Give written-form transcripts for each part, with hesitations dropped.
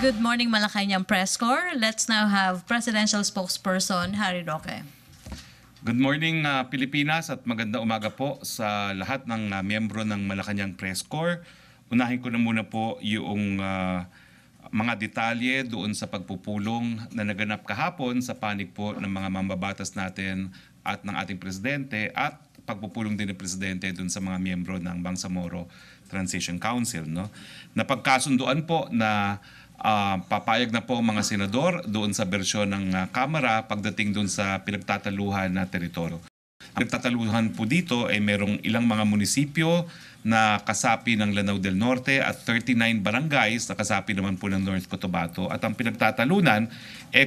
Good morning, Malacañang Press Corps. Let's now have Presidential Spokesperson Harry Roque. Good morning, Pilipinas, at maganda umaga po sa lahat ng miyembro ng Malacañang Press Corps. Unahin ko na muna po yung mga detalye doon sa pagpupulong na naganap kahapon sa panig po ng mga mambabatas natin at ng ating presidente, at pagpupulong din ng presidente doon sa mga miyembro ng Bangsamoro Transition Council. No? Napagkasunduan po na papayag na po ang mga senador doon sa bersyon ng Kamara pagdating doon sa pinagtataluhan na teritoryo. Ang pinagtataluhan po dito ay merong ilang mga munisipyo na kasapi ng Lanao del Norte at 39 barangays na kasapi naman po ng North Cotabato. At ang pinagtatalunan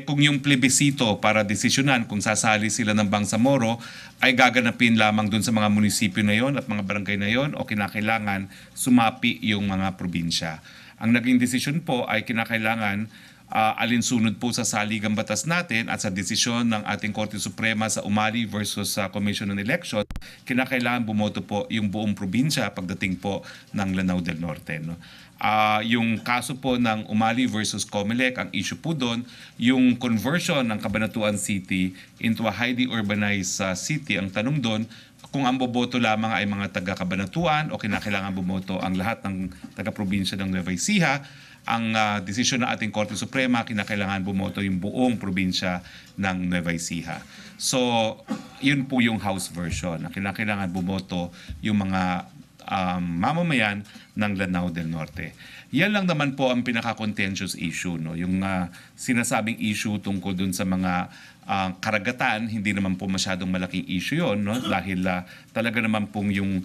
kung yung plebisito para desisyonan kung sasali sila ng Bangsamoro ay gaganapin lamang doon sa mga munisipyo na yon at mga barangay na yon, o kinakailangan sumapi yung mga probinsya. Ang naging desisyon po ay kinakailangan alinsunod po sa saligang batas natin at sa desisyon ng ating Korte Suprema sa Umali versus Commission on Election, kinakailangan bumoto po yung buong probinsya pagdating po ng Lanao del Norte. No? Yung kaso po ng Umali versus Comelec, ang issue po doon, yung conversion ng Cabanatuan City into a highly urbanized city. Ang tanong doon, kung ang boboto lamang ay mga taga-Cabanatuan o kinakailangan bumoto ang lahat ng taga-probinsya ng Nueva Ecija, ang desisyon ng ating Korte Suprema, kinakailangan bumoto yung buong probinsya ng Nueva Ecija. So, yun po yung House version, na kinakailangan bumoto yung mga mamamayan ng Lanao del Norte. Yan lang naman po ang pinaka-contentious issue, no? Yung sinasabing issue tungkol dun sa mga karagatan, hindi naman po masyadong malaking issue yon, no? Dahil talaga naman pong yung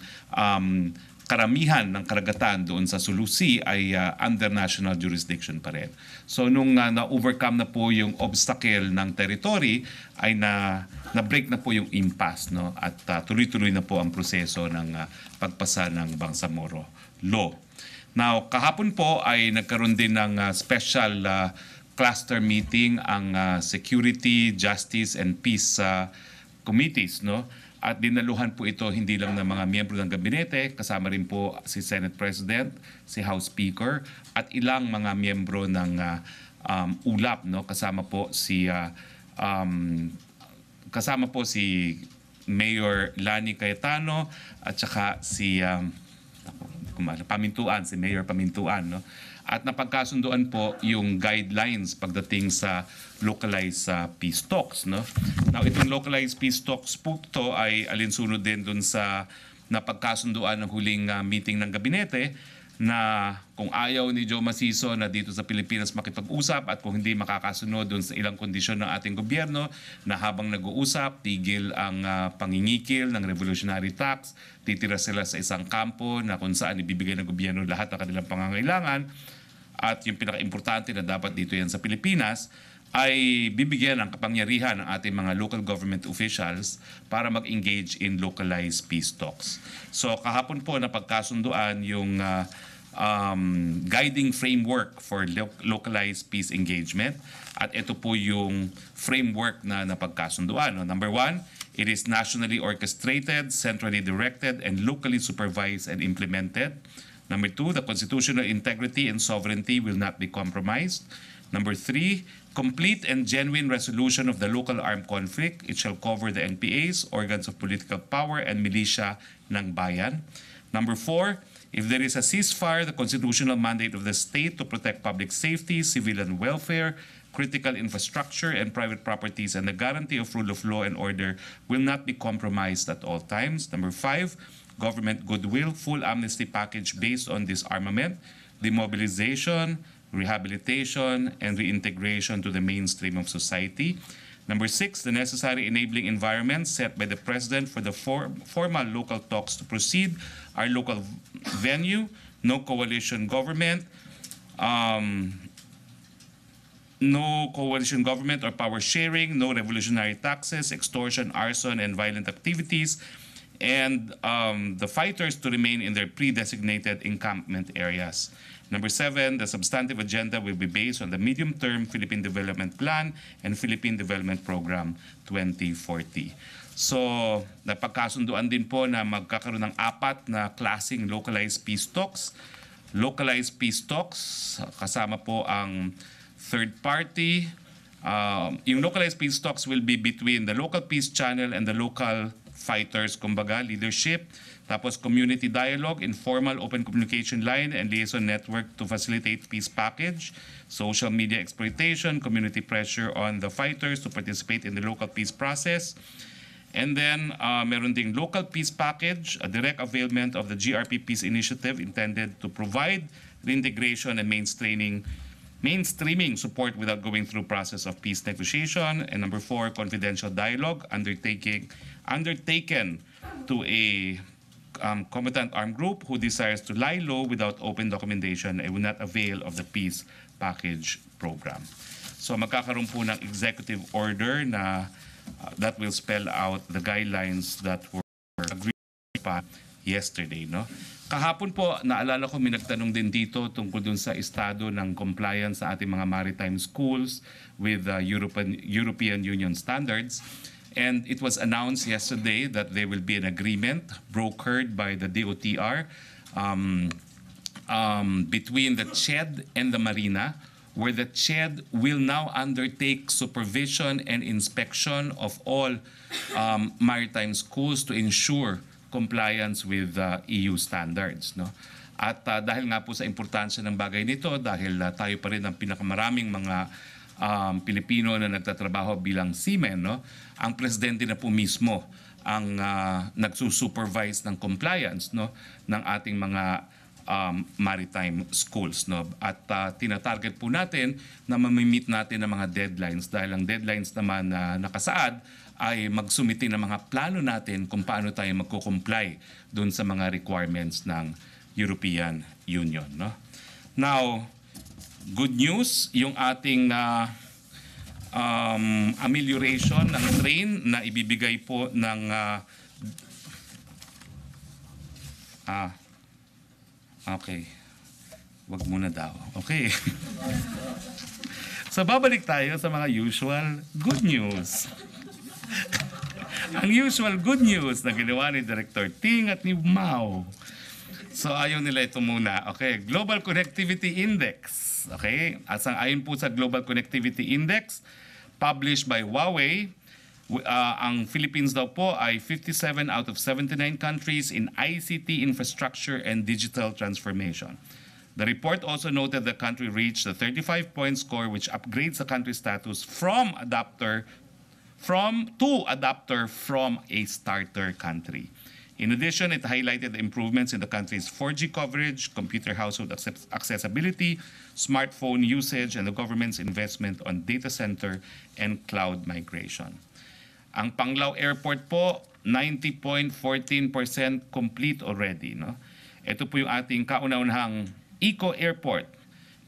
karamihan ng karagatan doon sa Sulu Sea ay under national jurisdiction pa rin. So nung na-overcome na po yung obstacle ng territory, ay na-break na po yung impasse, no? At tuloy-tuloy na po ang proseso ng pagpasa ng Bangsamoro Law. Now, kahapon po ay nagkaroon din ng special cluster meeting ang Security, Justice, and Peace Committees, no? At dinaluhan po ito hindi lang ng mga miyembro ng gabinete, kasama rin po si Senate President, si House Speaker, at ilang mga miyembro ng ULAP, no? Kasama po si Mayor Lani Cayetano at saka si Mayor Pamintuan, no? At napagkasunduan po yung guidelines pagdating sa localized peace talks, no? Now, itong localized peace talks po ito ay alinsunod din dun sa napagkasunduan ng huling meeting ng gabinete, na kung ayaw ni Joe Maciso na dito sa Pilipinas makipag-usap, at kung hindi makakasunod dun sa ilang kondisyon ng ating gobyerno, na habang nag-uusap, tigil ang pangingikil ng revolutionary tax, titira sila sa isang kampo na kung saan ibibigay ng gobyerno lahat ng kanilang pangangailangan, at yung pinaka-importante na dapat dito yan sa Pilipinas, ay bibigyan ng kapangyarihan ng ating mga local government officials para mag-engage in localized peace talks. So kahapon po napagkasunduan yung guiding framework for localized peace engagement, at ito po yung framework na napagkasunduan. No? Number 1, it is nationally orchestrated, centrally directed, and locally supervised and implemented. Number 2, the constitutional integrity and sovereignty will not be compromised. Number 3, complete and genuine resolution of the local armed conflict. It shall cover the NPAs, organs of political power, and militia ng bayan. Number 4, if there is a ceasefire, the constitutional mandate of the state to protect public safety, civilian welfare, critical infrastructure, and private properties, and the guarantee of rule of law and order will not be compromised at all times. Number 5, government goodwill, full amnesty package based on disarmament, demobilization, rehabilitation, and reintegration to the mainstream of society. Number 6, the necessary enabling environment set by the President for the formal local talks to proceed are local venue, no coalition government, or power sharing, no revolutionary taxes, extortion, arson, and violent activities, and the fighters to remain in their pre-designated encampment areas. Number 7, the substantive agenda will be based on the medium-term Philippine Development Plan and Philippine Development Program 2040. So, napagkasunduan din po na magkakaroon ng 4 na klaseng localized peace talks. localized peace talks, kasama po ang third party. Yung localized peace talks will be between the local peace channel and the local fighters, kumbaga, leadership. Tapos community dialogue, informal open communication line and liaison network to facilitate peace package. Social media exploitation, community pressure on the fighters to participate in the local peace process. And then, meron ding local peace package, a direct availment of the GRP Peace Initiative intended to provide reintegration and mainstreaming support without going through process of peace negotiation. And number 4, confidential dialogue undertaken to a combatant armed group who desires to lie low without open documentation and will not avail of the peace package program. So magkakaroon po ng executive order na that will spell out the guidelines that were agreed pa yesterday, no? Kahapon po, naalala ko, may nagtanong din dito tungkol dun sa estado ng compliance sa ating mga maritime schools with European Union standards. And it was announced yesterday that there will be an agreement brokered by the DOTR between the CHED and the Marina, where the CHED will now undertake supervision and inspection of all maritime schools to ensure compliance with EU standards, no? At dahil nga po sa importansya ng bagay nito, dahil tayo pa rin ang pinakamaraming mga Pilipino na nagtatrabaho bilang seamen, no? Ang presidente na po mismo ang nagsusupervise ng compliance, no, ng ating mga maritime schools, no? At tinatarget po natin na mamimit natin ang mga deadlines dahil ang deadlines naman na nakasaad ay magsumiti ng mga plano natin kung paano tayo magko-comply doon sa mga requirements ng European Union, no? Now, good news, yung ating amelioration ng train na ibibigay po ng okay. Wag muna daw. Okay. So babalik tayo sa mga usual good news. Ang usual good news na ginawa ni Director Ting at ni Mao. So ayaw nila ito muna. Okay, Global Connectivity Index. Okay, ayon po sa Global Connectivity Index published by Huawei, ang Philippines daw po ay 57 out of 79 countries in ICT infrastructure and digital transformation. The report also noted the country reached a 35-point score which upgrades the country's status from adapter from a starter country. In addition, it highlighted the improvements in the country's 4G coverage, computer household accessibility, smartphone usage, and the government's investment on data center and cloud migration. Ang Panglao Airport po, 90.14% complete already, no? Ito po yung ating kauna-unahang Eco Airport.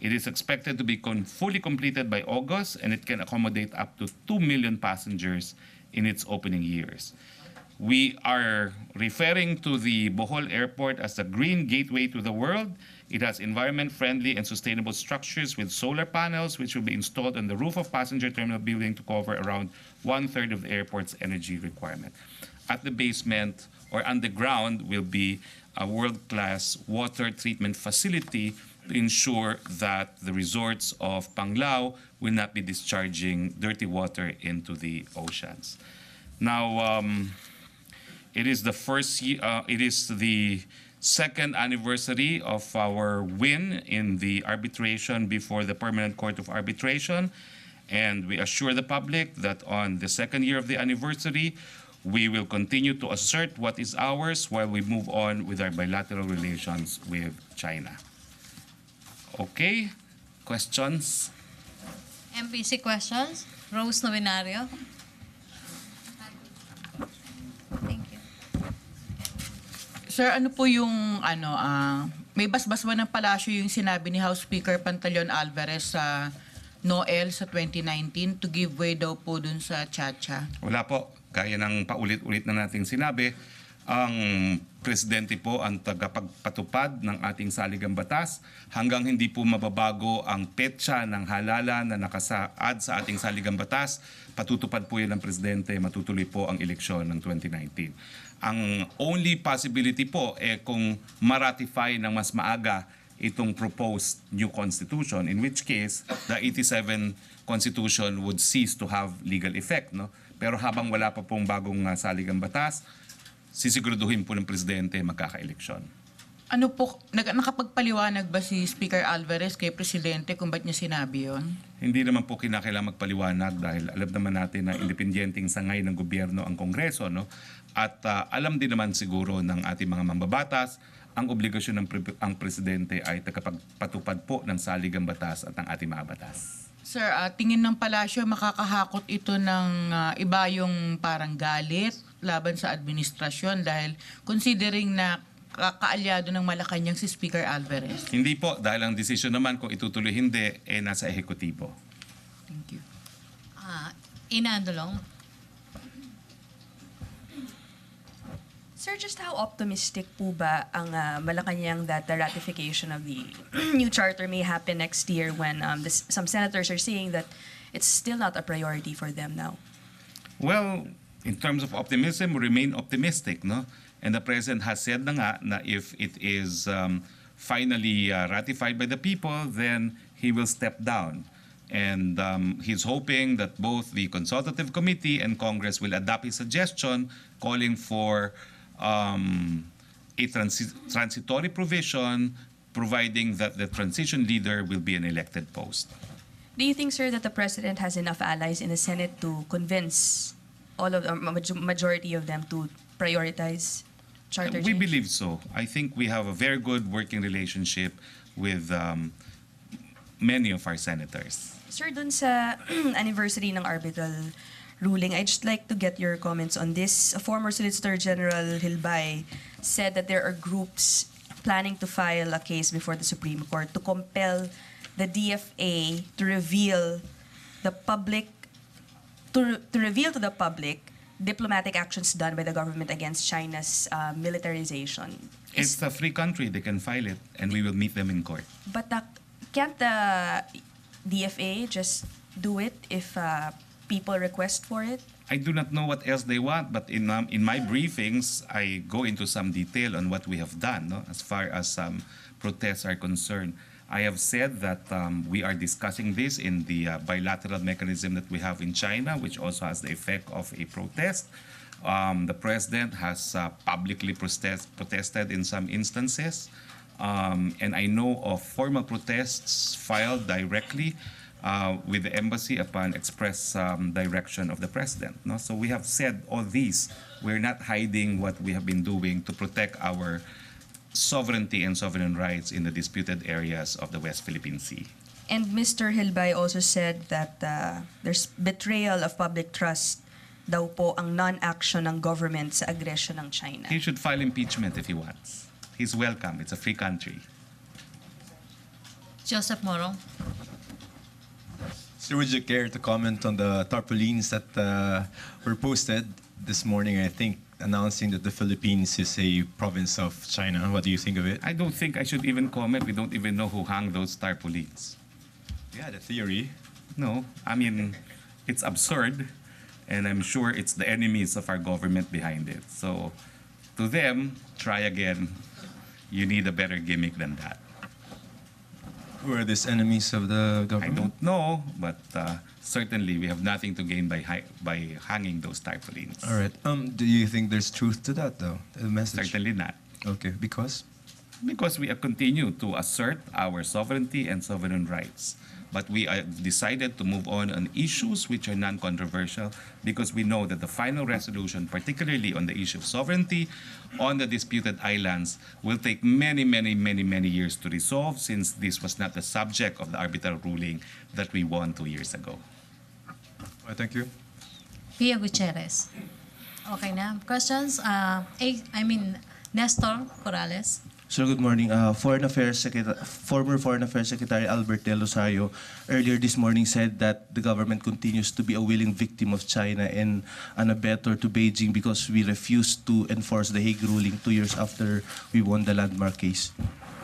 It is expected to be fully completed by August, and it can accommodate up to 2 million passengers in its opening years. We are referring to the Bohol Airport as the green gateway to the world. It has environment-friendly and sustainable structures with solar panels which will be installed on the roof of passenger terminal building to cover around 1/3 of the airport's energy requirement. At the basement or underground will be a world-class water treatment facility to ensure that the resorts of Panglao will not be discharging dirty water into the oceans. Now, it is the second anniversary of our win in the arbitration before the Permanent Court of Arbitration, and we assure the public that on the second year of the anniversary, we will continue to assert what is ours while we move on with our bilateral relations with China. Okay, questions? MPC questions? Rose Novinario. Thank you. Sir, ano po yung may basbas ba ng palasyo yung sinabi ni House Speaker Pantaleon Alvarez sa Noel sa 2019 to give way daw po dun sa Chacha? Wala po. Gaya ng paulit-ulit na nating sinabi, ang presidente po ang tagapagpatupad ng ating saligang batas hanggang hindi po mababago ang petsa ng halalan na nakasaad sa ating saligang batas. Patutupad po yan ng presidente, matutuloy po ang eleksyon ng 2019. Ang only possibility po kung maratify ng mas maaga itong proposed new constitution, in which case the 87 constitution would cease to have legal effect. No? Pero habang wala pa pong bagong saligang batas, sisiguraduhin po ng presidente magkaka-eleksyon. Ano po, nakapagpaliwanag ba si Speaker Alvarez kay Presidente kung ba't niya sinabi yon? Hindi naman po kinakailangan magpaliwanag dahil alam naman natin na independenteng sangay ng gobyerno ang Kongreso. No? At alam din naman siguro ng ating mga mambabatas ang obligasyon ng ang presidente ay tagapagpatupad po ng saligang batas at ng ating mga batas. Sir, tingin ng palasyo makakahakot ito ng iba yung parang galit laban sa administrasyon dahil considering na kaalyado ng Malacañang si Speaker Alvarez. Hindi po, dahil ang desisyon naman kung itutuloy hindi, nasa ehekutibo. Thank you. Ina Andolong. Sir, just how optimistic po ba ang Malacañang that the ratification of the new charter may happen next year when some senators are saying that it's still not a priority for them now? Well, in terms of optimism, we remain optimistic, no? And the President has said na nga na if it is finally ratified by the people, then he will step down. And he's hoping that both the Consultative Committee and Congress will adopt his suggestion calling for a transitory provision providing that the transition leader will be an elected post. Do you think, sir, that the President has enough allies in the Senate to convince all of the majority of them to prioritize charter We change? believe so. I think we have a very good working relationship with many of our senators. Sir, dun sa anniversary ng arbitral ruling, I'd just like to get your comments on this. Former Solicitor General Hilbay said that there are groups planning to file a case before the Supreme Court to compel the DFA to reveal the public to reveal to the public diplomatic actions done by the government against China's militarization. It's a free country. They can file it, and we will meet them in court. But can't the DFA just do it if people request for it? I do not know what else they want, but in my briefings, I go into some detail on what we have done, no? As far as protests are concerned. I have said that we are discussing this in the bilateral mechanism that we have in China, which also has the effect of a protest. The President has publicly protested in some instances. And I know of formal protests filed directly with the embassy upon express direction of the President. No? So we have said all these. We're not hiding what we have been doing to protect our sovereignty and sovereign rights in the disputed areas of the West Philippine Sea. And Mr. Hilbay also said that there's betrayal of public trust daw po ang non-action ng government sa aggression ng China. He should file impeachment if he wants. He's welcome. It's a free country. Joseph Morong. Sir, would you care to comment on the tarpaulins that were posted this morning, I think, announcing that the Philippines is a province of China? What do you think of it? I don't think I should even comment. We don't even know who hung those tarpaulins. Yeah, the theory. No, I mean, it's absurd, and I'm sure it's the enemies of our government behind it. So, to them, try again. You need a better gimmick than that. Who are these enemies of the I government? don't know, but certainly we have nothing to gain by hanging those tarpaulins. All right. Do you think there's truth to that, though? The message? Certainly not. Okay, because? Because we continue to assert our sovereignty and sovereign rights. But we have decided to move on issues which are non-controversial because we know that the final resolution, particularly on the issue of sovereignty on the disputed islands, will take many, many, many, many years to resolve since this was not the subject of the arbitral ruling that we won 2 years ago. Well, thank you. Pia Gutierrez. Okay na. Questions? Nestor Corrales. Sir, good morning. Former Foreign Affairs Secretary Albert Del Rosario earlier this morning said that the government continues to be a willing victim of China and an abettor to Beijing because we refused to enforce the Hague ruling 2 years after we won the landmark case.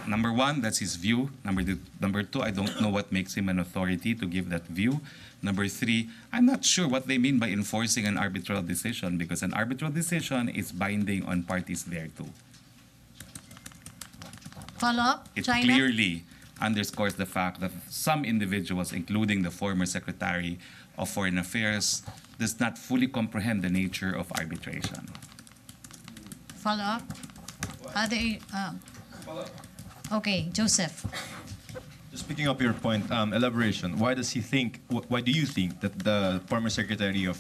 Number one, that's his view. Number two, I don't know what makes him an authority to give that view. Number three, I'm not sure what they mean by enforcing an arbitral decision because an arbitral decision is binding on parties there too. Follow-up, it China? clearly underscores the fact that some individuals, including the former Secretary of Foreign Affairs, does not fully comprehend the nature of arbitration. Follow-up? Okay, Joseph. Just picking up your point, elaboration. Why does he think? Why do you think that the former Secretary of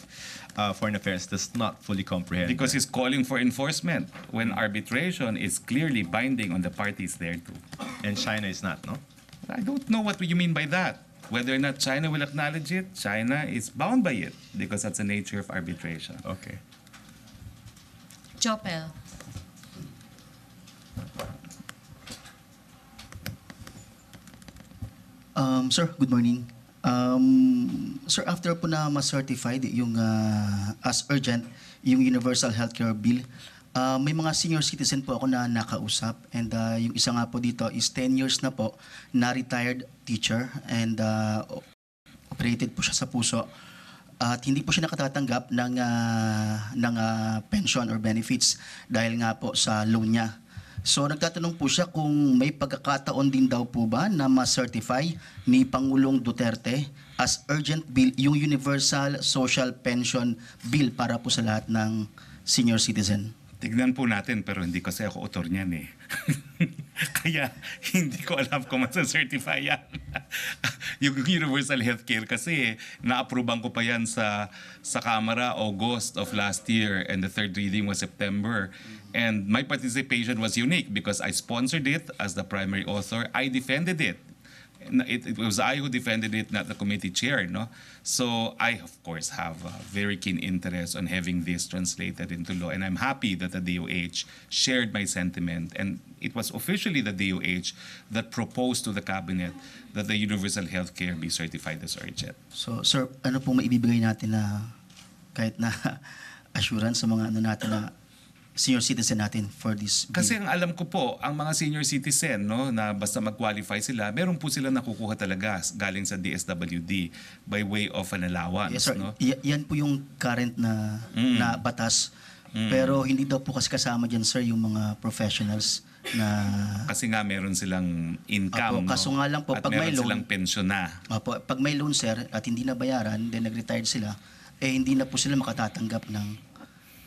Foreign Affairs does not fully comprehend? Because he's calling for enforcement when arbitration is clearly binding on the parties there too. And China is not, no? I don't know what you mean by that. Whether or not China will acknowledge it, China is bound by it because that's the nature of arbitration. Okay. Chopel. Sir, good morning. Sir, after po na ma-certified yung as urgent, yung Universal Healthcare Bill, may mga senior citizen po ako na nakausap and yung isa nga po dito is 10 years na po na retired teacher and operated po siya sa puso. At hindi po siya nakatatanggap ng pension or benefits dahil nga po sa loan niya. So nagtatanong po siya kung may pagkakataon din daw po ba na ma-certify ni Pangulong Duterte as urgent bill yung Universal Social Pension Bill para po sa lahat ng senior citizen. Tignan po natin, pero hindi kasi ako author niyan eh. Kaya hindi ko alam kung masa-certify yan. Yung Universal Healthcare kasi na-approvean ko pa yan sa Kamara August of last year and the third reading was September. And my participation was unique because I sponsored it as the primary author. I defended it. It was I who defended it, not the committee chair. No? So I, of course, have a very keen interest on having this translated into law. And I'm happy that the DOH shared my sentiment. And it was officially the DOH that proposed to the cabinet that the universal healthcare be certified as urgent. So sir, ano pong maibibigay natin na kahit na assurance sa mga ano natin na senior citizen natin for this bill? Kasi ang alam ko po, ang mga senior citizen, no, na basta mag-qualify sila, meron po sila nakukuha talaga galing sa DSWD by way of an allowance. Yes, sir. No? Yan po yung current na batas. Pero hindi daw po kasi kasama dyan, sir, yung mga professionals na... Kasi nga meron silang income. Apo, kaso nga lang po, at pag may meron loan, silang pensyon na. Apo, pag may loan, sir, at hindi na bayaran, then nag-retired sila, hindi na po sila makatatanggap ng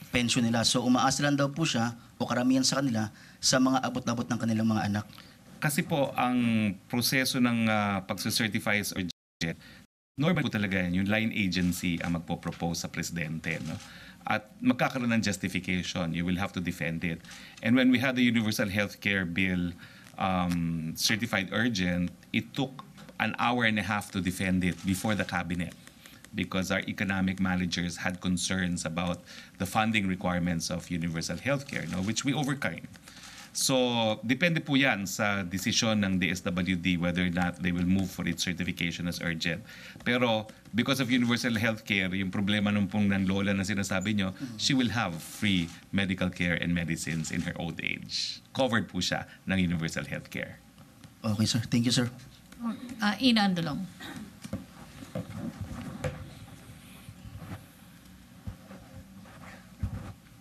pension nila. So umaasa lang daw po siya o karamihan sa kanila sa mga abot-abot ng kanilang mga anak. Kasi po, ang proseso ng pag-certify as urgent, normal po talaga yan. Yung line agency ang magpo-propose sa presidente. No? At magkakaroon ng justification. You will have to defend it. And when we had the Universal Healthcare Bill certified urgent, it took an hour and a half to defend it before the cabinet, because our economic managers had concerns about the funding requirements of universal healthcare, no, which we overcame. So, depende po yan sa desisyon ng DSWD whether or not they will move for its certification as urgent. Pero, because of universal healthcare, yung problema nung pong ng lola na sinasabi nyo, she will have free medical care and medicines in her old age. Covered po siya ng universal healthcare. Okay, sir. Thank you, sir. Ina Andulong.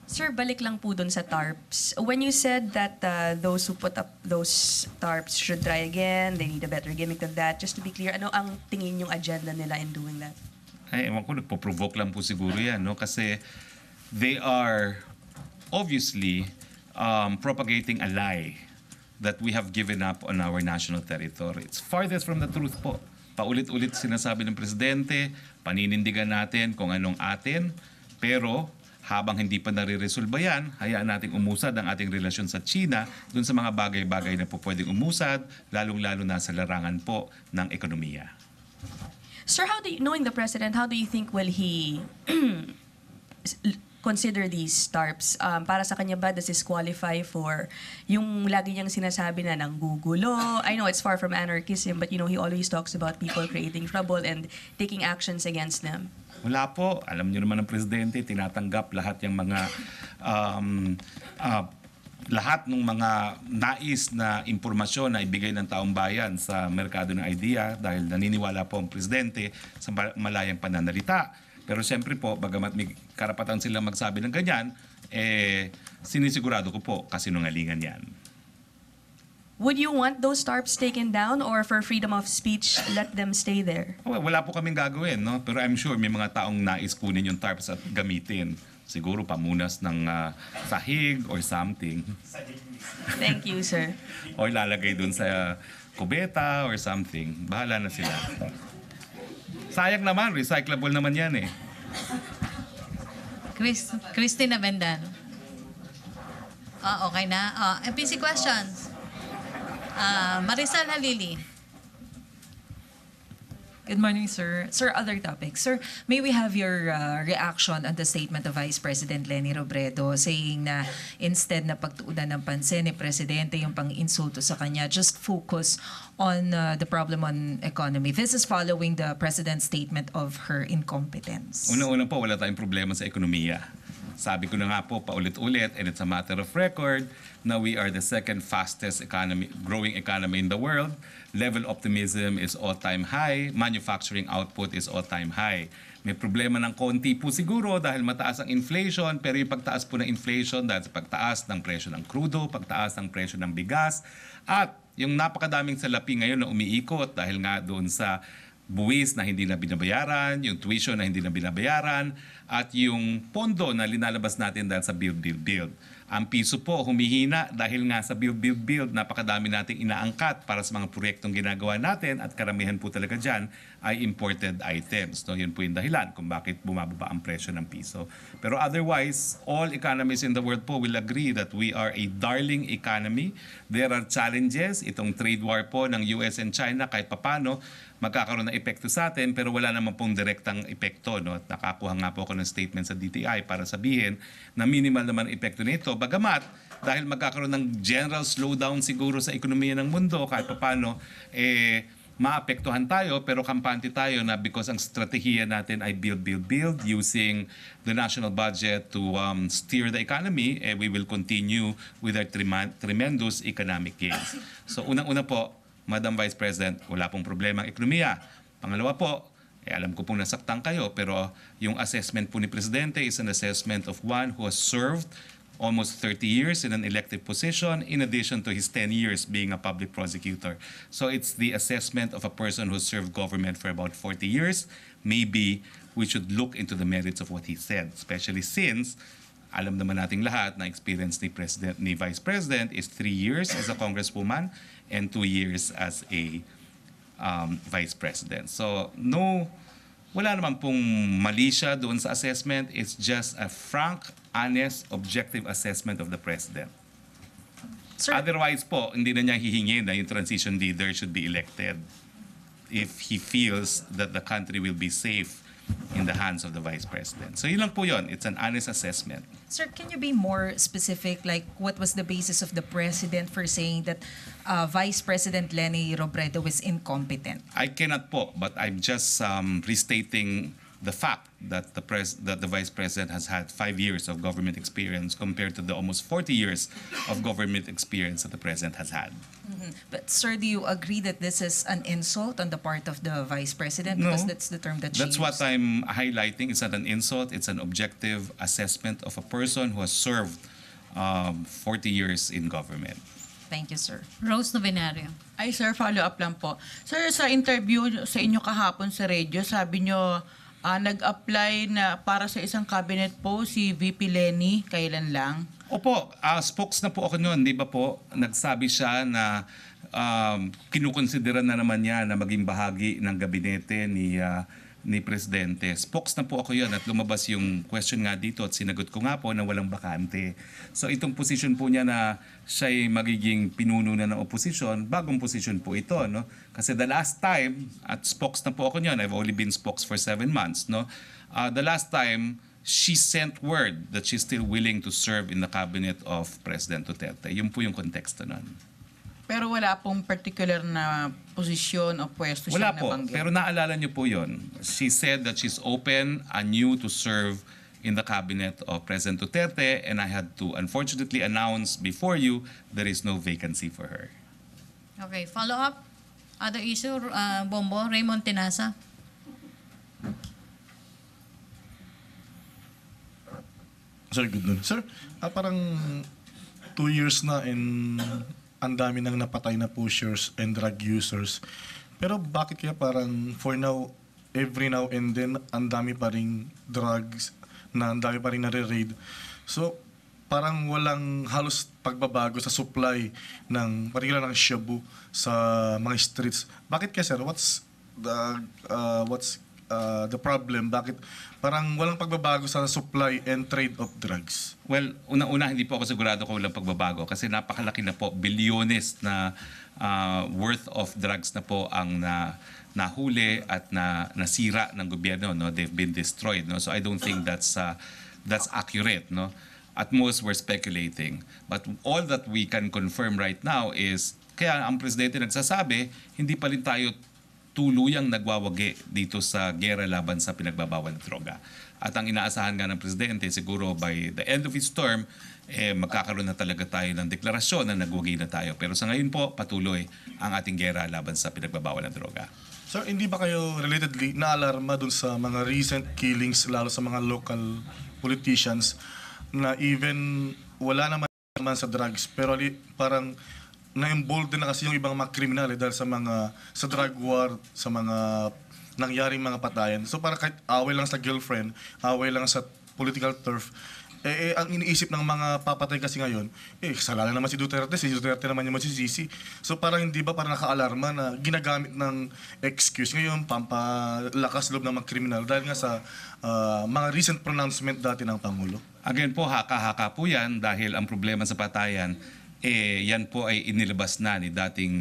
Sir, balik lang po dun sa TARPs. When you said that those who put up those TARPs should try again, they need a better gimmick than that, just to be clear, ano ang tingin yung agenda nila in doing that? Ay, ewan ko, nagpo-provoke lang po siguro yan, no? Kasi they are obviously propagating a lie that we have given up on our national territory. It's farthest from the truth po. Paulit-ulit sinasabi ng presidente, paninindigan natin kung anong atin, pero habang hindi pa nare-resolba yan, hayaan nating umusad ang ating relasyon sa China dun sa mga bagay-bagay na po pwedeng umusad, lalong-lalo na sa larangan po ng ekonomiya. Sir, knowing the president, how do you think will he consider these TARPs? Para sa kanya ba, does this qualify for yung lagi niyang sinasabi na nanggugulo? I know it's far from anarchism, but he always talks about people creating trouble and taking actions against them. Wala po. Alam niyo naman ng presidente, tinatanggap lahat yung mga lahat ng mga nais na impormasyon na ibigay ng taong bayan sa merkado ng idea dahil naniniwala po ang presidente sa malayang pananalita. Pero siyempre po, bagamat may karapatan silang magsabi ng ganyan, sinisigurado ko po kasinungalingan yan. Would you want those tarps taken down, or for freedom of speech, let them stay there? Well, wala po kaming gagawin, no? Pero I'm sure may mga taong nais kunin yung tarps at gamitin. Siguro pamunas ng sahig or something. Thank you, sir. O ilalagay dun sa kubeta or something. Bahala na sila. Sayang naman, recyclable naman yan eh. Christina Vendano. Okay na. MPC questions. Marisol Halili. Good morning, sir. Sir, other topics. Sir, may we have your reaction on the statement of Vice President Leni Robredo saying na instead na pagtuunan ng pansin ni Presidente yung pang-insulto sa kanya, just focus on the problem on economy. This is following the President's statement of her incompetence. Una-una po, wala tayong problema sa ekonomiya. Sabi ko na nga po paulit-ulit, and it's a matter of record, na we are the second fastest growing economy in the world. Level optimism is all-time high. Manufacturing output is all-time high. May problema ng konti po siguro dahil mataas ang inflation, pero yung pagtaas po ng inflation dahil sa pagtaas ng presyo ng krudo, pagtaas ng presyo ng bigas, at yung napakadaming salapi ngayon na umiikot dahil nga doon sa buwis na hindi na binabayaran, yung tuition na hindi na binabayaran, at yung pondo na linalabas natin dahil sa build. Ang piso po humihina dahil nga sa build, napakadami nating inaangkat para sa mga proyektong ginagawa natin at karamihan po talaga dyan ay imported items. No, yun po yung dahilan kung bakit bumababa ang presyo ng piso. Pero otherwise, all economies in the world po will agree that we are a darling economy. There are challenges. Itong trade war po ng US and China kahit papano magkakaroon ng epekto sa atin, pero wala naman pong direktang epekto. No? At nakakuha nga po ako ng statement sa DTI para sabihin na minimal naman ang epekto nito. Bagamat, dahil magkakaroon ng general slowdown siguro sa ekonomiya ng mundo, kahit paano, maapektuhan tayo, pero kampante tayo na because ang strategiya natin ay build, using the national budget to steer the economy, we will continue with our tremendous economic gains. So unang-una po, Madam Vice President, wala pong problema ang ekonomiya. Pangalawa po, alam ko pong nasaktan kayo, pero yung assessment po ni Presidente is an assessment of one who has served almost 30 years in an elected position in addition to his 10 years being a public prosecutor. So it's the assessment of a person who served government for about 40 years. Maybe we should look into the merits of what he said, especially since alam naman nating lahat na experience ni Vice President is 3 years as a congresswoman and 2 years as a Vice President. So wala naman pong mali siya doon sa assessment. It's just a frank, honest, objective assessment of the President. Sir, Otherwise po, hindi na niya hihingin na yung transition leader should be elected if he feels that the country will be safe in the hands of the Vice President. So yun lang po yun. It's an honest assessment. Sir, can you be more specific? Like, what was the basis of the President for saying that Vice President Leni Robredo was incompetent? I cannot po, but I'm just restating the fact that the Vice President has had 5 years of government experience compared to the almost 40 years of government experience that the President has had. But sir, do you agree that this is an insult on the part of the Vice President? Because that's the term that she That's what used. I'm highlighting. It's not an insult. It's an objective assessment of a person who has served 40 years in government. Thank you, sir. Rose Novenario. Ay sir, follow up lang po. Sir, sa interview sa inyo kahapon sa radio, sabi nyo nag-apply na para sa isang cabinet po si VP Leni, kailan lang? Opo, spokes na po ako noon, di ba po? Nagsabi siya na kinukonsidera na naman niya na maging bahagi ng gabinete ni Presidente. Spokes na po ako yun at lumabas yung question nga dito at sinagot ko nga po na walang bakante. So itong position po niya na siya'y magiging pinuno na ng oposisyon, bagong position po ito. No? Kasi the last time, at spokes na po ako yun, I've only been spokes for 7 months. No? The last time, she sent word that she's still willing to serve in the cabinet of President Duterte. Yun po yung konteksto nun. Pero wala pong particular na posisyon o pwesto Wala siyang po, nabanggit. pero naalala niyo po yun. She said that she's open anew to serve in the cabinet of President Duterte, and I had to unfortunately announce before you there is no vacancy for her. Okay, follow up. Other issue, Bombo, Raymond Tinasa. Sir, good noon. Sir, parang 2 years na in ang dami nang napatay na pushers and drug users. Pero bakit kaya parang for now, every now and then, ang dami pa ring drugs na ang dami pa ring nare-raid. So, parang walang halos pagbabago sa supply ng particular ng shabu sa mga streets. Bakit kaya, sir? What's the problem? Bakit parang walang pagbabago sa supply and trade of drugs? Well, una-una, hindi po ako sigurado kung walang pagbabago kasi napakalaki na po, bilyones na worth of drugs na po ang nahuli at nasira ng gobyerno. No? They've been destroyed. No? So I don't think that's accurate. No? At most, we're speculating. But all that we can confirm right now is, kaya ang presidente nagsasabi, hindi pa rin tayo tuluyang nagwawagi dito sa gera laban sa pinagbabawal na droga. At ang inaasahan nga ng presidente, siguro by the end of his term, magkakaroon na talaga tayo ng deklarasyon na nagwagi na tayo. Pero sa ngayon po, patuloy ang ating gera laban sa pinagbabawal na droga. Sir, hindi ba kayo relatedly naalarma dun sa mga recent killings, lalo sa mga local politicians, na even wala naman sa drugs, pero parang na-embolden na kasi yung ibang mga kriminal dahil sa drug war, sa mga nangyaring mga patayan. So parang kahit away lang sa girlfriend, away lang sa political turf, ang iniisip ng mga papatay kasi ngayon, kasalanan naman si Duterte naman yung masisisi. So parang hindi ba parang nakaalarma na ginagamit ng excuse ngayon, pampalakas loob ng mga kriminal dahil nga sa mga recent pronouncement dati ng Pangulo? Again po, haka-haka po yan dahil ang problema sa patayan, yan po ay inilabas na ni dating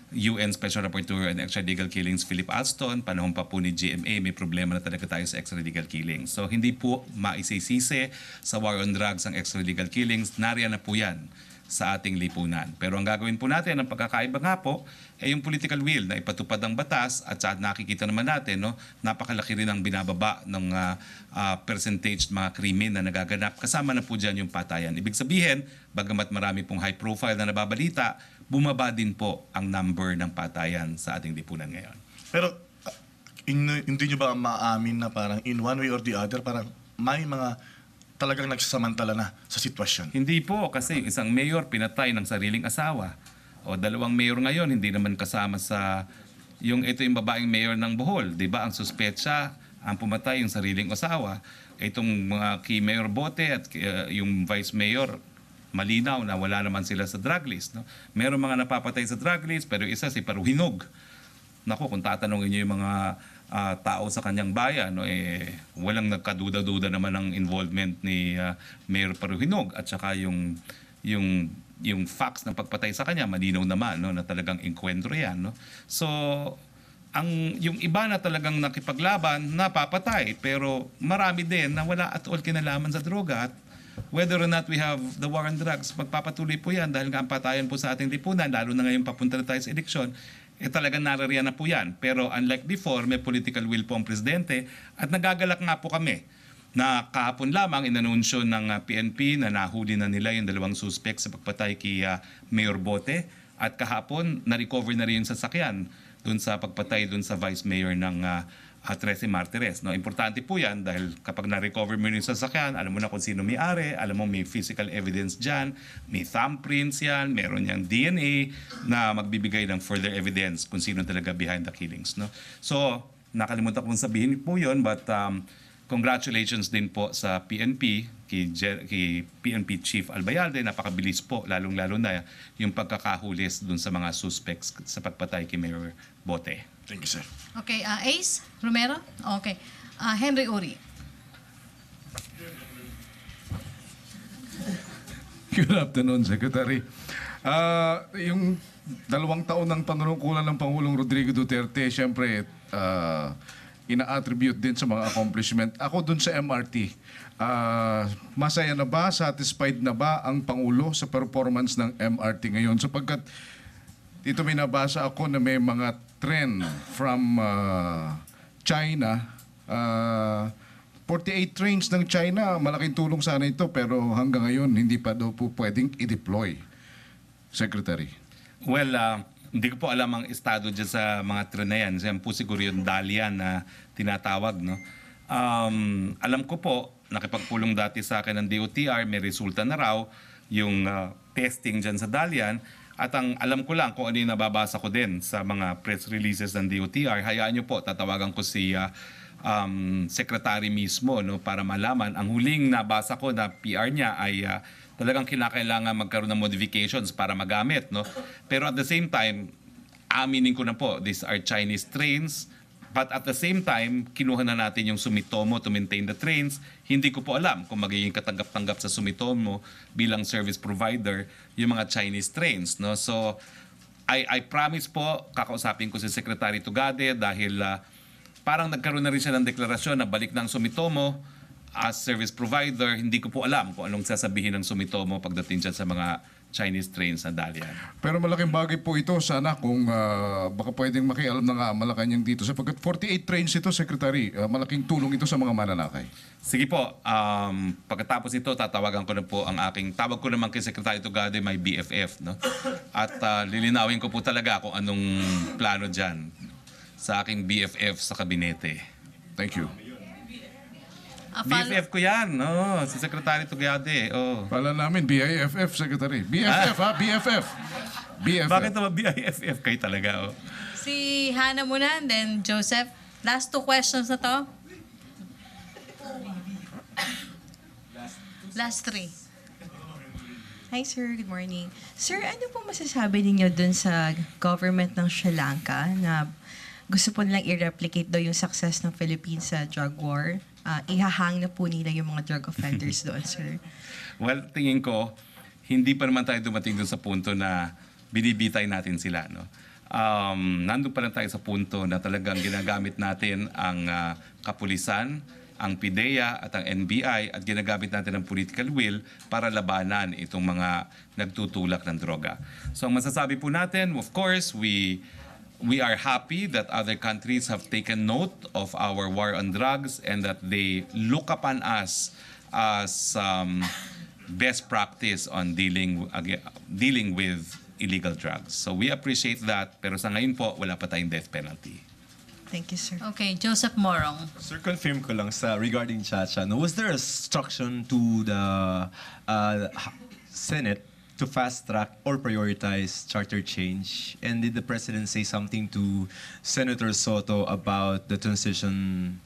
UN Special Rapporteur on Extralegal Killings Philip Alston. Panahon pa po ni GMA, may problema na talaga tayo sa extralegal killings. So hindi po maisisisi sa war on drugs ang extralegal killings. Nariyan na po yan sa ating lipunan. Pero ang gagawin po natin, ang pagkakaiba nga po, ay yung political will na ipatupad ang batas at sa nakikita naman natin, no, napakalaki rin ang binababa ng percentage mga krimen na nagaganap. Kasama na po dyan yung patayan. Ibig sabihin, bagamat marami pong high profile na nababalita, bumaba din po ang number ng patayan sa ating lipunan ngayon. Pero hindi nyo ba maamin na parang in one way or the other, parang may mga talagang nagsasamantala na sa sitwasyon? Hindi po, kasi isang mayor pinatay ng sariling asawa. O dalawang mayor ngayon, hindi naman kasama sa ito yung babaeng mayor ng Bohol. Diba? Ang suspetsa, ang pumatay yung sariling asawa. Itong mga key mayor Bote at yung vice mayor, malinaw na wala naman sila sa drug list. No? Meron mga napapatay sa drug list, pero isa si Paruhinog. Naku, kung tatanungin niyo yung mga tao sa kanyang bayan, no, walang nagkaduda-duda naman ng involvement ni Mayor Paruhinog at saka yung facts ng pagpatay sa kanya, malinaw naman, no, na talagang enkwentro yan. No? So, yung iba na talagang nakipaglaban, napapatay. Pero marami din na wala at all kinalaman sa droga. At whether or not we have the war on drugs, magpapatuloy po yan dahil nga ang patayan po sa ating lipunan, lalo na ngayon papunta na tayo sa eleksyon, talagang narariyan na po yan. Pero unlike before, may political will po ang presidente at nagagalak nga po kami na kahapon lamang inanunsyo ng PNP na nahuli na nila yung dalawang suspect sa pagpatay kay Mayor Bote at kahapon na-recover na rin yung sasakyan dun sa pagpatay dun sa Vice Mayor ng 13 Martires. No, importante po yan dahil kapag na-recover mo yung sasakyan, alam mo na kung sino may-ari, alam mo may physical evidence dyan, may thumbprints yan, meron yang DNA na magbibigay ng further evidence kung sino talaga behind the killings. No? So, nakalimutan kong sabihin po yun, but congratulations din po sa PNP, kay PNP Chief Albayalde, napakabilis po, lalong-lalo na yung pagkakahulis dun sa mga suspects sa pagpatay kay Mayor Bote. Thank you, sir. Okay, Ace Romero? Okay. Henry Uri. Good afternoon, Secretary. Yung 2 taon ng panunungkulan ng Pangulong Rodrigo Duterte, siyempre, ina-attribute din sa mga accomplishment. Ako dun sa MRT, masaya na ba, satisfied na ba ang Pangulo sa performance ng MRT ngayon? Sapagkat dito may nabasa ako na may mga trend from China. 48 trains ng China, malaking tulong sana ito, pero hanggang ngayon hindi pa daw po pwedeng i-deploy. Secretary. Well, hindi ko po alam ang estado dyan sa mga tren na yan. Yan po siguro yung Dalian na tinatawag. No? Alam ko po, nakipagpulong dati sa akin ng DOTR, may resulta na raw yung testing dyan sa Dalian. At ang alam ko lang kung ano yung nababasa ko din sa mga press releases ng DOTR, hayaan nyo po, tatawagan ko si secretary mismo, no, para malaman. Ang huling nabasa ko na PR niya ay talagang kinakailangan magkaroon ng modifications para magamit. No? Pero at the same time, aminin ko na po, these are Chinese trains. But at the same time, kinuha na natin yung Sumitomo to maintain the trains. Hindi ko po alam kung magiging katanggap-tanggap sa Sumitomo bilang service provider yung mga Chinese trains. No? So, I promise po, kakausapin ko si Secretary Tugade dahil parang nagkaroon na rin siya ng deklarasyon na balik ng Sumitomo as service provider. Hindi ko po alam kung anong sasabihin ng Sumitomo pagdating dyan sa mga Chinese trains na dalian. Pero malaking bagay po ito sana kung baka pwedeng makialam na nga Malacañang dito sapagkat 48 trains ito, Secretary. Malaking tulong ito sa mga mananakay. Sige po, pagkatapos ito, tatawagan ko na po ang tawag ko naman kay Secretary Tugade, may BFF. No? At lilinawin ko po talaga kung anong plano dyan sa aking BFF sa kabinete. Thank you. BFF ko yan, si Secretary Tugade. Pala namin, BIFF, Secretary. BFF, BFF. BFF. Bakit naman BIFF kayo talaga? Si Hannah muna, and then Joseph. Last 2 questions na to. Last 3. Hi sir, good morning. Sir, ano pong masasabi ninyo dun sa government ng Sri Lanka na gusto po nilang i-replicate daw yung success ng Philippines sa drug war? Ihahang na po nila yung mga drug offenders doon, sir. Well, tingin ko, hindi pa naman tayo dumating doon sa punto na binibitay natin sila. No? Nandun pa lang tayo sa punto na talagang ginagamit natin ang kapulisan, ang PIDEA at ang NBI at ginagamit natin ang political will para labanan itong mga nagtutulak ng droga. So ang masasabi po natin, of course, we are happy that other countries have taken note of our war on drugs and that they look upon us as best practice on dealing with illegal drugs. So we appreciate that, pero sa ngayon po, wala pa tayong death penalty. Thank you, sir. Okay, Joseph Morong. Sir, confirm ko lang regarding Chacha. No, was there a instruction to the Senate to fast-track or prioritize charter change? And did the President say something to Senator Soto about the transition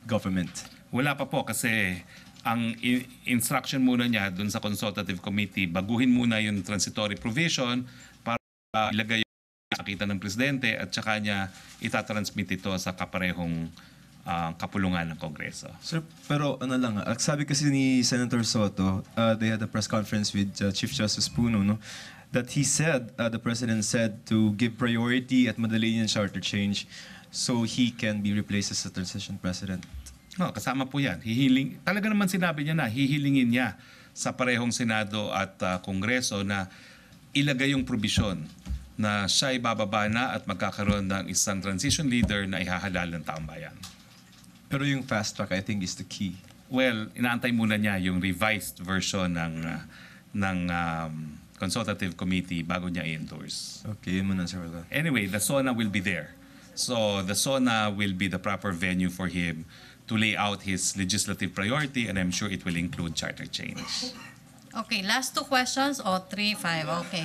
government? Wala pa po kasi ang instruction muna niya dun sa consultative committee, baguhin muna yung transitory provision para ilagay yung nakita ng Presidente at saka niya itatransmit ito sa kaparehong kapulungan ng Kongreso. Sir, pero ano lang, sabi kasi ni Senator Soto, they had a press conference with Chief Justice Puno, no, that he said, the President said to give priority at madaliin yung charter change so he can be replaced as a transition president. No, kasama po yan. Talaga naman sinabi niya na, hihilingin niya sa parehong Senado at Kongreso na ilagay yung probisyon na siya ay bababa na at magkakaroon ng isang transition leader na ihahalal ng taong bayan. Pero yung fast track, I think, is the key. Well, inaantay muna niya yung revised version ng consultative committee bago niya i-endorse. Okay, yun muna, sir. Anyway, the SONA will be there. So the SONA will be the proper venue for him to lay out his legislative priority, and I'm sure it will include charter change. Okay, last 2 questions o 3, 5. Okay.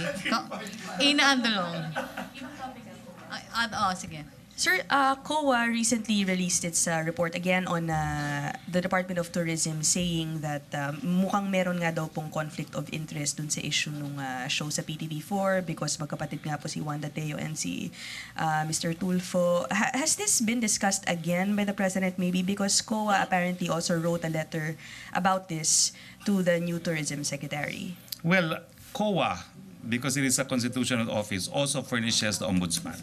Inaandulong. Sige. Sir, COA recently released its report again on the Department of Tourism saying that mukhang meron nga daw pong conflict of interest dun sa issue nung show sa PTV4 because magkapatid nga po si Wanda Teo and si Mr. Tulfo. Has this been discussed again by the President maybe because COA apparently also wrote a letter about this to the new Tourism Secretary? Well, COA, because it is a constitutional office, also furnishes the Ombudsman.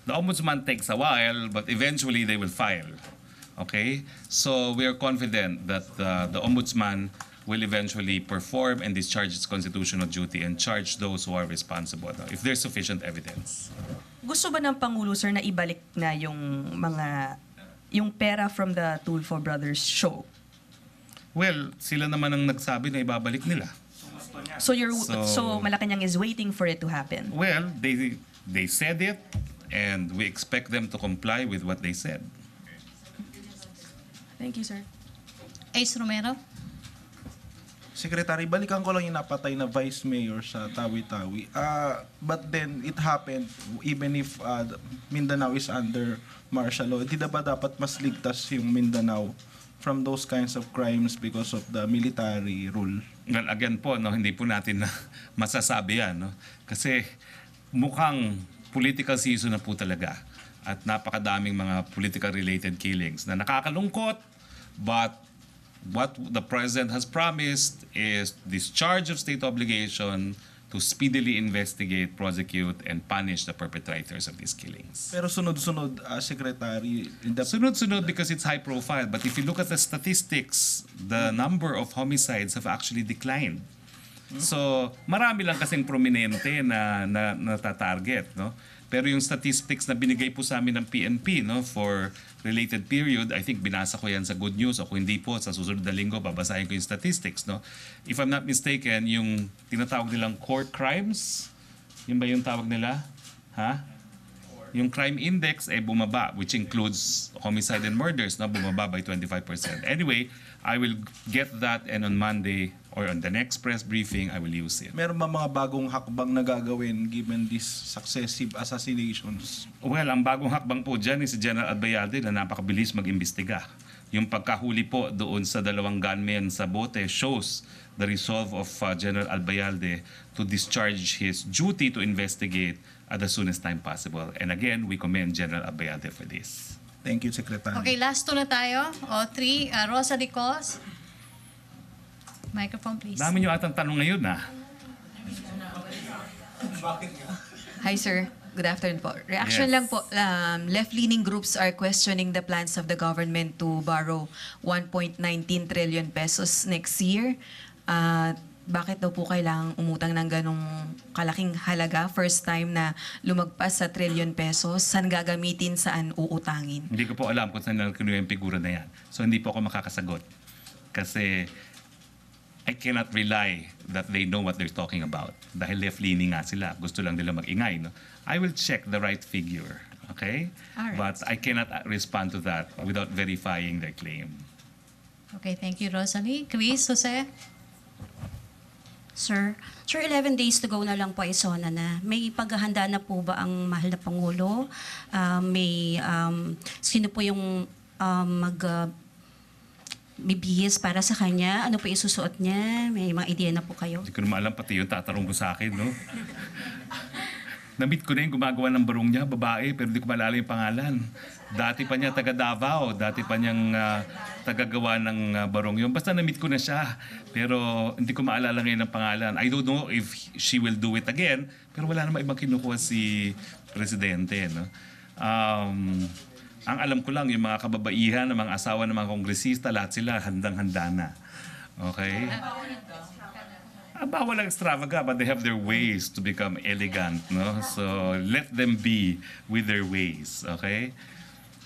The Ombudsman takes a while, but eventually they will file. Okay? So we are confident that the Ombudsman will eventually perform and discharge its constitutional duty and charge those who are responsible if there's sufficient evidence. Gusto ba ng Pangulo, sir, na ibalik na yung pera from the Tulfo Brothers show? Well, sila naman ang nagsabi na ibabalik nila. So Malacañang is waiting for it to happen? Well, they said it, and we expect them to comply with what they said. Thank you, sir. Ace Romero. Secretary, balikan ko lang yung napatay na Vice Mayor sa Tawi-Tawi. But then, it happened even if Mindanao is under martial law. Hindi na ba dapat mas ligtas yung Mindanao from those kinds of crimes because of the military rule? Well, again po, no, hindi po natin na masasabi yan. No? Kasi mukhang political season na po talaga. At napakadaming mga political-related killings na nakakalungkot, but what the President has promised is discharge of state obligation to speedily investigate, prosecute, and punish the perpetrators of these killings. Pero sunod-sunod, Secretary, Sunod-sunod because it's high profile. But if you look at the statistics, the number of homicides have actually declined. So, marami lang kasing prominente na natatarget, no? Pero yung statistics na binigay po sa amin ng PNP, no, for related period, I think binasa ko yan sa Good News, o kung hindi po, sa susunod na linggo, babasahin ko yung statistics, no? If I'm not mistaken, yung tinatawag nilang court crimes, yun ba yung tawag nila? Ha? Yung crime index ay bumaba, which includes homicide and murders, no? Bumaba by 25%. Anyway, I will get that, and on Monday or on the next press briefing, I will use it. meron ba mga bagong hakbang na gagawin given these successive assassinations? Well, ang bagong hakbang po dyan is si General Albayalde na napakabilis mag-imbestiga. Yung pagkahuli po doon sa dalawang gunmen sa bote shows the resolve of General Albayalde to discharge his duty to investigate at the soonest time possible. And again, we commend General Albayalde for this. Thank you, Secretary. Okay, last two na tayo. O, three. Rosa de Cos. Microphone, please. Dami nyo atang tanong ngayon, ha? Hi, sir. Good afternoon po. Reaction Yes. lang po. Left-leaning groups are questioning the plans of the government to borrow 1.19 trillion pesos next year. Bakit daw po kailangang umutang ng ganong kalaking halaga? First time na lumagpas sa trillion pesos. Saan gagamitin, saan uutangin? Hindi ko po alam kung saan kinuha yung figura na yan. So hindi po ako makakasagot. Kasi I cannot rely that they know what they're talking about. Dahil left-leaning nga sila. Gusto lang nila mag-ingay. No? I will check the right figure. Okay? Alright. But I cannot respond to that without verifying their claim. Okay, thank you, Rosalie. Chris, Jose? Sir, 11 days to go na lang po ay SONA na. May paghahanda na po ba ang mahal na Pangulo? Sino po yung may bihis para sa kanya? Ano po isusuot niya? May mga ideya na po kayo? Hindi ko naman alam, pati yung tatarong ko sa akin, no? Na-meet ko na yung gumagawa ng barong niya, babae, pero hindi ko maalala yung pangalan. Dati pa niya taga Davao, dati pa niyang tagagawa ng barong yun. Basta na-meet ko na siya, pero hindi ko maalala ngayon ang pangalan. I don't know if she will do it again, pero wala namang ibang kinukuha si Presidente, no? Ang alam ko lang, yung mga kababaihan, ng mga asawa ng mga kongresista, lahat sila handang-handa na. Okay? Bawal ang extravagant, but they have their ways to become elegant, no? So, let them be with their ways, okay?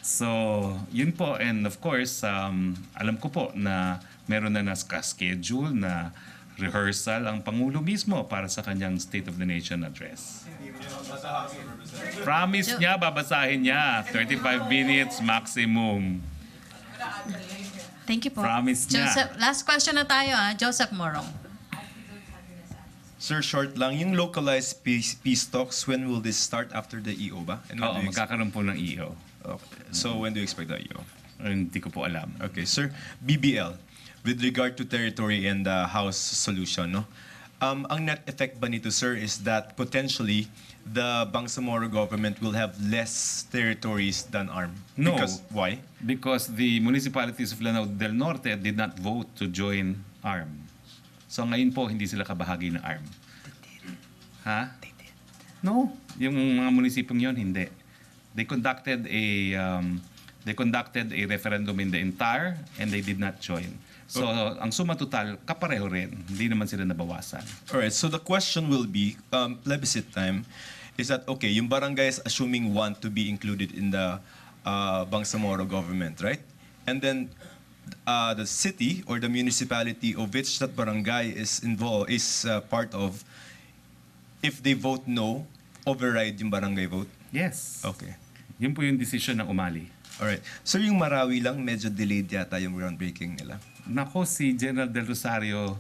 So, yun po. And of course, alam ko po na meron na schedule na rehearsal ang Pangulo mismo para sa kanyang State of the Nation address. Promise niya, babasahin niya. 35 minutes maximum. Thank you po. Promise niya. Joseph, last question na tayo, Joseph Morong. Sir, short lang. Yung localized peace talks, when will this start? After the EO ba? And when Oo, do you magkakaroon po ng EO. Okay. So when do you expect the EO? Hindi ko po alam. Okay, sir. BBL, with regard to territory and the House solution, no? Ang net effect ba nito, sir, is that potentially the Bangsamoro government will have less territories than ARM? No. Because, why? Because the municipalities of Lanao del Norte did not vote to join ARM. So ngayon po, hindi sila kabahagi ng ARM. Ha? No. Yung mga munisipyong yon hindi. They conducted a referendum in the entire and they did not join. So, ang suma total, kapareho rin. Hindi naman sila nabawasan. Alright, so the question will be, plebiscite time, is that, okay, yung barangays assuming want to be included in the Bangsamoro government, right? And then, the city or the municipality of which that barangay is involved, is part of, if they vote no, override yung barangay vote? Yes. Okay. Yun po yung decision ng umali. Alright. So yung Marawi lang, medyo delayed yata yung groundbreaking nila. Nako, si General Del Rosario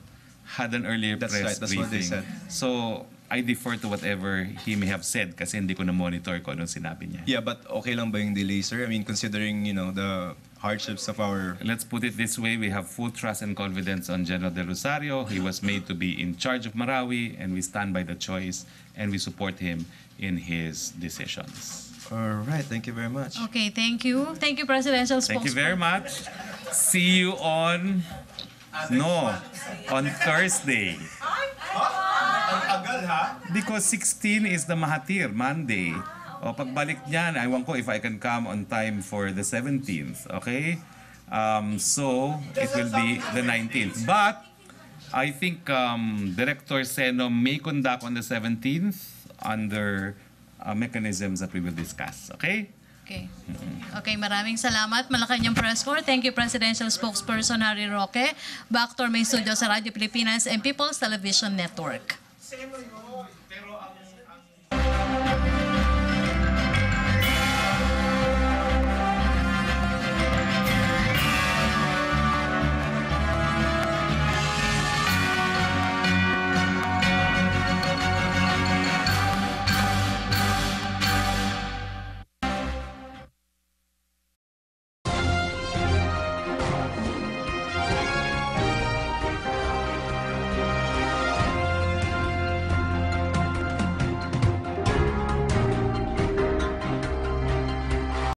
had an earlier That's press right, that's what they briefing. said. So, I defer to whatever he may have said kasi hindi ko na-monitor kung anong sinabi niya. Yeah, but okay lang ba yung delay, sir? I mean, considering, the hardships of our... Let's put it this way, we have full trust and confidence on General De Rosario. He was made to be in charge of Marawi, and we stand by the choice, and we support him in his decisions. All right, thank you very much. Okay, thank you. Thank you, Presidential Spokesperson. Thank you very much. See you on Thursday. Because 16 is the Mahathir, Monday. O pagbalik niyan, ewan ko if I can come on time for the 17th, okay? So, it will be the 19th. But, I think Director Seno may conduct on the 17th under mechanisms that we will discuss, okay? Okay. Okay, maraming salamat. Malacañang Press Corps. Thank you, Presidential Spokesperson Harry Roque. Back to our main studio sa Radyo Pilipinas and People's Television Network.